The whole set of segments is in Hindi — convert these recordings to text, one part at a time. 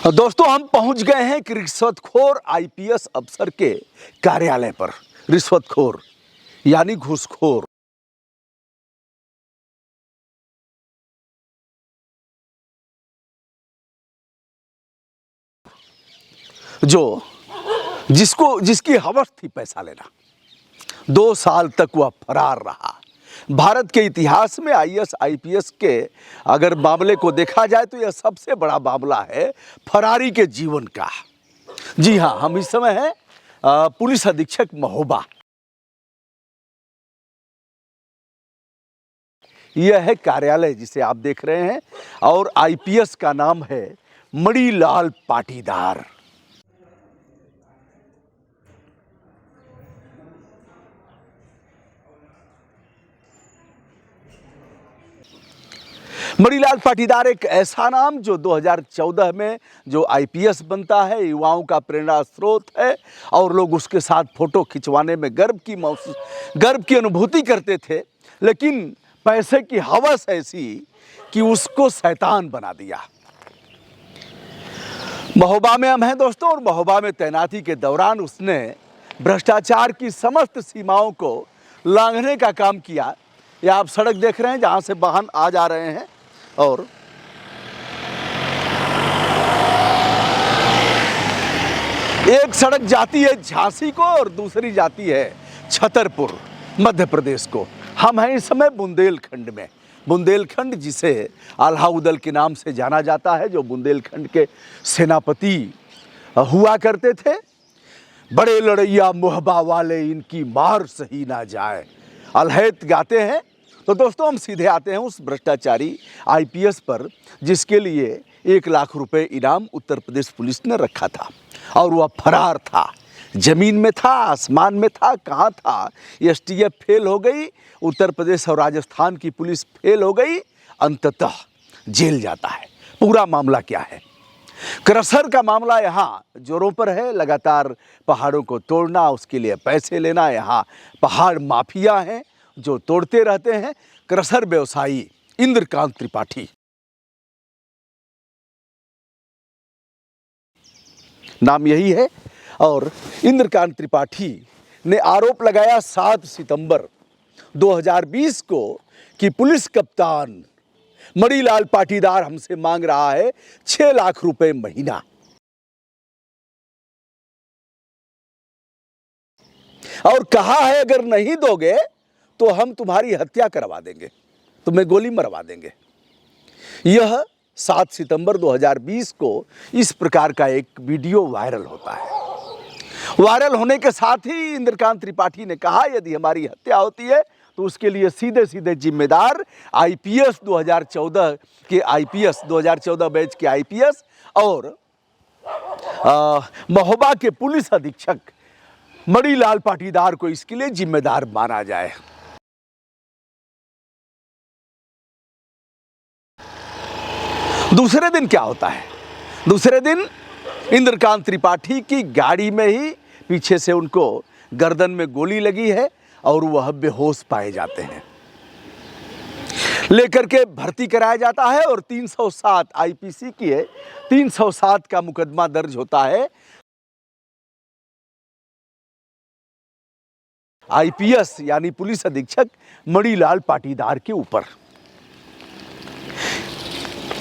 दोस्तों, हम पहुंच गए हैं एक रिश्वतखोर आईपीएस अफसर के कार्यालय पर। रिश्वतखोर यानी घूसखोर। जिसकी हवस थी पैसा लेना। 2 साल तक वह फरार रहा। भारत के इतिहास में आईएएस आईपीएस के अगर मामले को देखा जाए तो यह सबसे बड़ा मामला है फरारी के जीवन का। जी हां, हम इस समय हैं पुलिस अधीक्षक महोबा। यह है कार्यालय जिसे आप देख रहे हैं और आईपीएस का नाम है मणिलाल पाटीदार। मणिलाल पाटीदार एक ऐसा नाम जो 2014 में जो आईपीएस बनता है, युवाओं का प्रेरणा स्रोत है और लोग उसके साथ फोटो खिंचवाने में गर्व की अनुभूति करते थे। लेकिन पैसे की हवस ऐसी कि उसको शैतान बना दिया। महोबा में हम हैं दोस्तों, और महोबा में तैनाती के दौरान उसने भ्रष्टाचार की समस्त सीमाओं को लांघने का काम किया। ये आप सड़क देख रहे हैं जहां से वाहन आ जा रहे हैं, और एक सड़क जाती है झांसी को और दूसरी जाती है छतरपुर मध्य प्रदेश को। हम हैं इस समय बुंदेलखंड में। बुंदेलखंड जिसे अलाउद्दीन के नाम से जाना जाता है, जो बुंदेलखंड के सेनापति हुआ करते थे। बड़े लड़ैया मोहबा वाले, इनकी मार सही ना जाए, अलहैत गाते हैं। तो दोस्तों, हम सीधे आते हैं उस भ्रष्टाचारी आईपीएस पर जिसके लिए 1 लाख रुपए इनाम उत्तर प्रदेश पुलिस ने रखा था और वह फरार था। जमीन में था, आसमान में था, कहाँ था? एसटीएफ फेल हो गई, उत्तर प्रदेश और राजस्थान की पुलिस फेल हो गई, अंततः जेल जाता है। पूरा मामला क्या है? क्रशर का मामला यहाँ जोरों पर है। लगातार पहाड़ों को तोड़ना, उसके लिए पैसे लेना। यहाँ पहाड़ माफिया हैं जो तोड़ते रहते हैं। क्रशर व्यवसायी इंद्रकांत त्रिपाठी नाम यही है। और इंद्रकांत त्रिपाठी ने आरोप लगाया 7 सितंबर 2020 को कि पुलिस कप्तान मणिलाल पाटीदार हमसे मांग रहा है 6 लाख रुपए महीना। और कहा है अगर नहीं दोगे तो हम तुम्हारी हत्या करवा देंगे, तुम्हें गोली मरवा देंगे। यह 7 सितंबर 2020 को इस प्रकार का एक वीडियो वायरल होता है। वायरल होने के साथ ही इंद्रकांत त्रिपाठी ने कहा यदि हमारी हत्या होती है तो उसके लिए सीधे सीधे जिम्मेदार आईपीएस 2014 के आईपीएस 2014 बैच के आईपीएस और महोबा के पुलिस अधीक्षक मणिलाल पाटीदार को इसके लिए जिम्मेदार माना जाए। दूसरे दिन क्या होता है? दूसरे दिन इंद्रकांत त्रिपाठी की गाड़ी में ही पीछे से उनको गर्दन में गोली लगी है और वह बेहोश पाए जाते हैं। लेकर के भर्ती कराया जाता है और 307 आईपीसी की है, 307 का मुकदमा दर्ज होता है। आईपीएस यानी पुलिस अधीक्षक मणिलाल पाटीदार के ऊपर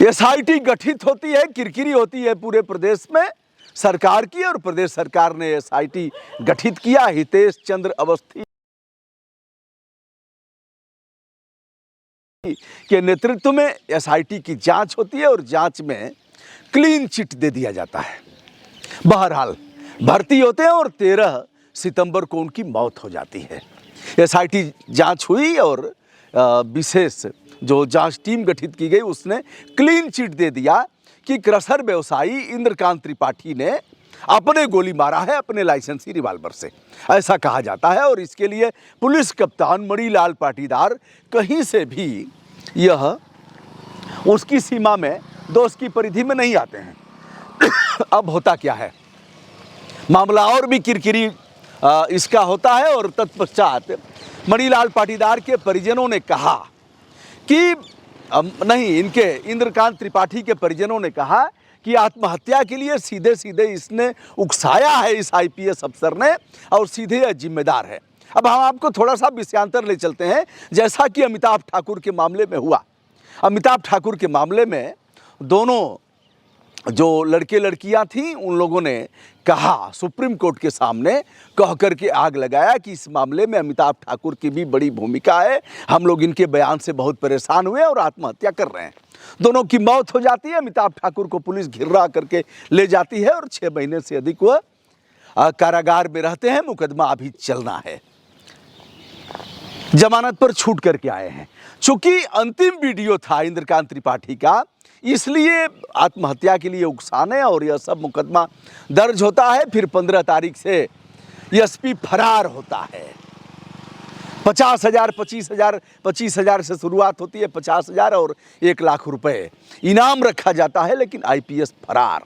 एसआईटी गठित होती है। किरकिरी होती है पूरे प्रदेश में सरकार की, और प्रदेश सरकार ने एसआईटी गठित किया। हितेश चंद्र अवस्थी के नेतृत्व में एसआईटी की जांच होती है और जांच में क्लीन चिट दे दिया जाता है। बहरहाल भर्ती होते हैं और 13 सितंबर को उनकी मौत हो जाती है। एसआईटी जांच हुई और विशेष जो जांच टीम गठित की गई उसने क्लीन चिट दे दिया कि क्रशर व्यवसायी इंद्रकांत त्रिपाठी ने अपने गोली मारा है अपने लाइसेंसी रिवाल्वर से, ऐसा कहा जाता है। और इसके लिए पुलिस कप्तान मणिलाल पाटीदार कहीं से भी यह उसकी सीमा में, दोष की परिधि में नहीं आते हैं। अब होता क्या है? मामला और भी किरकिरी इसका होता है और तत्पश्चात मणिलाल पाटीदार के परिजनों ने कहा कि नहीं, इनके इंद्रकांत त्रिपाठी के परिजनों ने कहा कि आत्महत्या के लिए सीधे सीधे इसने उकसाया है इस आईपीएस अफसर ने, और सीधे यह जिम्मेदार है। अब हम आपको थोड़ा सा विषयांतर ले चलते हैं, जैसा कि अमिताभ ठाकुर के मामले में हुआ। अमिताभ ठाकुर के मामले में दोनों जो लड़के लड़कियां थीं, उन लोगों ने कहा सुप्रीम कोर्ट के सामने, कह कर के आग लगाया कि इस मामले में अमिताभ ठाकुर की भी बड़ी भूमिका है, हम लोग इनके बयान से बहुत परेशान हुए और आत्महत्या कर रहे हैं। दोनों की मौत हो जाती है। अमिताभ ठाकुर को पुलिस घिरा करके ले जाती है और 6 महीने से अधिक वह कारागार में रहते हैं। मुकदमा अभी चलना है, जमानत पर छूट करके आए हैं। चूंकि अंतिम वीडियो था इंद्रकांत त्रिपाठी का, इसलिए आत्महत्या के लिए उकसाने और यह सब मुकदमा दर्ज होता है। फिर 15 तारीख से एसपी फरार होता है। 50,000, 25,000 से शुरुआत होती है, 50,000 और 1 लाख रुपए इनाम रखा जाता है। लेकिन आईपीएस फरार।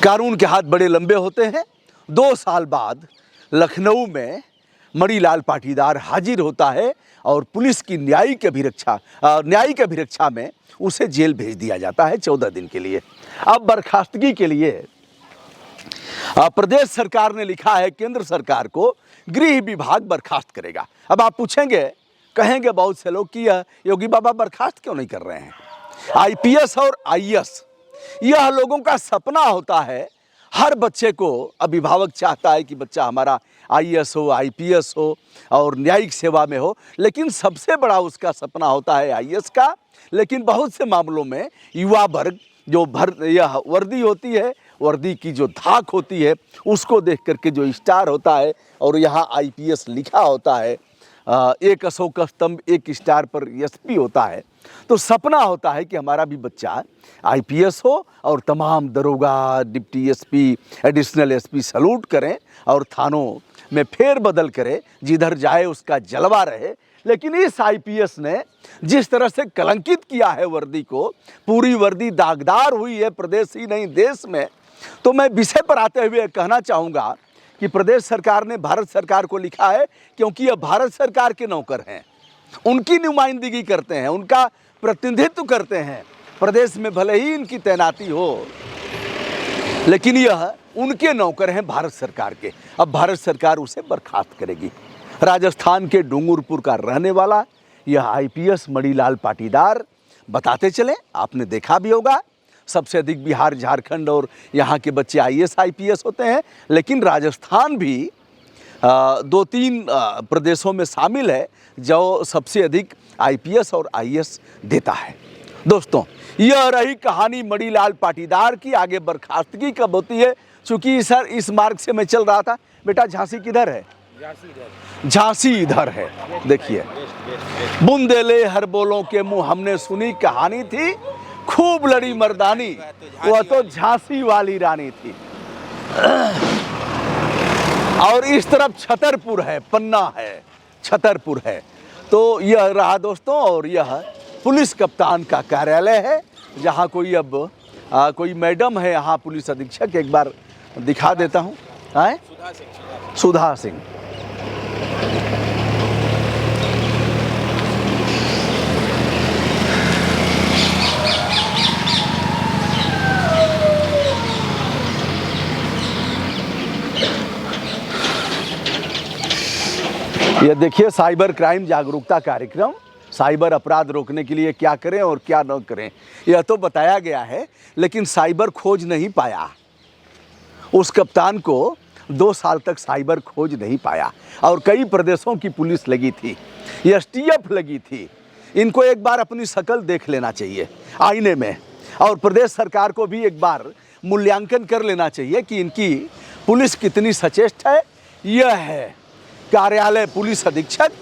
कानून के हाथ बड़े लंबे होते हैं। 2 साल बाद लखनऊ में मणिलाल पाटीदार हाजिर होता है और पुलिस की न्यायिक अभिरक्षा में उसे जेल भेज दिया जाता है 14 दिन के लिए। अब बर्खास्तगी के लिए प्रदेश सरकार ने लिखा है केंद्र सरकार को, गृह विभाग बर्खास्त करेगा। अब आप पूछेंगे, कहेंगे बहुत से लोग कि योगी बाबा बर्खास्त क्यों नहीं कर रहे हैं। आईपीएस और आईएएस यह लोगों का सपना होता है। हर बच्चे को अभिभावक चाहता है कि बच्चा हमारा आईएएस हो, आईपीएस हो और न्यायिक सेवा में हो, लेकिन सबसे बड़ा उसका सपना होता है आईएएस का। लेकिन बहुत से मामलों में युवा वर्ग जो यह वर्दी होती है, वर्दी की जो धाक होती है, उसको देख करके जो स्टार होता है और यहाँ आईपीएस लिखा होता है, एक अशोक स्तंभ एक स्टार पर एसपी होता है, तो सपना होता है कि हमारा भी बच्चा आईपीएस हो और तमाम दरोगा, deputy SP, additional SP salute करें और थानों में फेरबदल करे, जिधर जाए उसका जलवा रहे। लेकिन इस आईपीएस ने जिस तरह से कलंकित किया है वर्दी को, पूरी वर्दी दागदार हुई है प्रदेश ही नहीं देश में। तो मैं विषय पर आते हुए कहना चाहूँगा कि प्रदेश सरकार ने भारत सरकार को लिखा है, क्योंकि यह भारत सरकार के नौकर हैं, उनकी नुमाइंदगी करते हैं, उनका प्रतिनिधित्व करते हैं। प्रदेश में भले ही इनकी तैनाती हो, लेकिन यह उनके नौकर हैं भारत सरकार के। अब भारत सरकार उसे बर्खास्त करेगी। राजस्थान के डूंगरपुर का रहने वाला यह आईपीएस मणिलाल पाटीदार, बताते चले, आपने देखा भी होगा, सबसे अधिक बिहार, झारखंड और यहाँ के बच्चे आईएएस आईपीएस होते हैं। लेकिन राजस्थान भी 2-3 प्रदेशों में शामिल है जो सबसे अधिक आईपीएस और आईएएस देता है। दोस्तों, यह रही कहानी मणिलाल पाटीदार की। आगे बर्खास्तगी कब होती है? चूंकि सर इस मार्ग से मैं चल रहा था। बेटा झांसी किधर है? झांसी इधर है। देखिए, बुंदेले हर बोलों के मुंह हमने सुनी कहानी थी, खूब लड़ी मर्दानी, वह तो झांसी वाली रानी थी। और इस तरफ छतरपुर है, पन्ना है, छतरपुर है। तो यह रहा दोस्तों, और यह पुलिस कप्तान का कार्यालय है, जहाँ कोई अब कोई मैडम है यहाँ पुलिस अधीक्षक, एक बार दिखा देता हूँ। सुधा सिंह। यह देखिए साइबर क्राइम जागरूकता कार्यक्रम, साइबर अपराध रोकने के लिए क्या करें और क्या न करें, यह तो बताया गया है। लेकिन साइबर खोज नहीं पाया, उस कप्तान को 2 साल तक साइबर खोज नहीं पाया। और कई प्रदेशों की पुलिस लगी थी, एसटीएफ लगी थी। इनको एक बार अपनी शक्ल देख लेना चाहिए आईने में, और प्रदेश सरकार को भी एक बार मूल्यांकन कर लेना चाहिए कि इनकी पुलिस कितनी सचेष्ट है। यह है कार्यालय पुलिस अधीक्षक,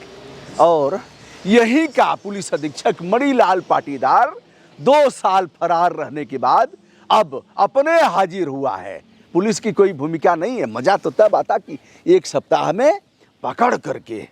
और यही का पुलिस अधीक्षक मणिलाल पाटीदार 2 साल फरार रहने के बाद अब अपने हाजिर हुआ है। पुलिस की कोई भूमिका नहीं है। मजा तो तब आता कि 1 सप्ताह में पकड़ करके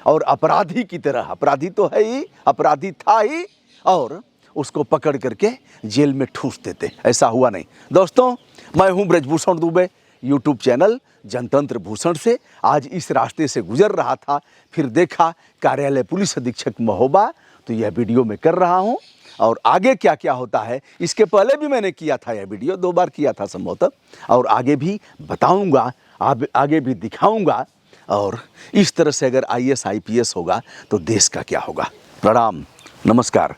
और अपराधी की तरह, अपराधी तो है ही, अपराधी था ही, और उसको पकड़ करके जेल में ठूस देते। ऐसा हुआ नहीं। दोस्तों, मैं हूं ब्रजभूषण दुबे, यूट्यूब चैनल जनतंत्र भूषण से। आज इस रास्ते से गुजर रहा था, फिर देखा कार्यालय पुलिस अधीक्षक महोबा, तो यह वीडियो मैं कर रहा हूँ और आगे क्या क्या होता है, इसके पहले भी मैंने किया था यह वीडियो, 2 बार किया था संभवतः, और आगे भी बताऊँगा, आगे भी दिखाऊँगा। और इस तरह से अगर IAS IPS होगा तो देश का क्या होगा। प्रणाम, नमस्कार।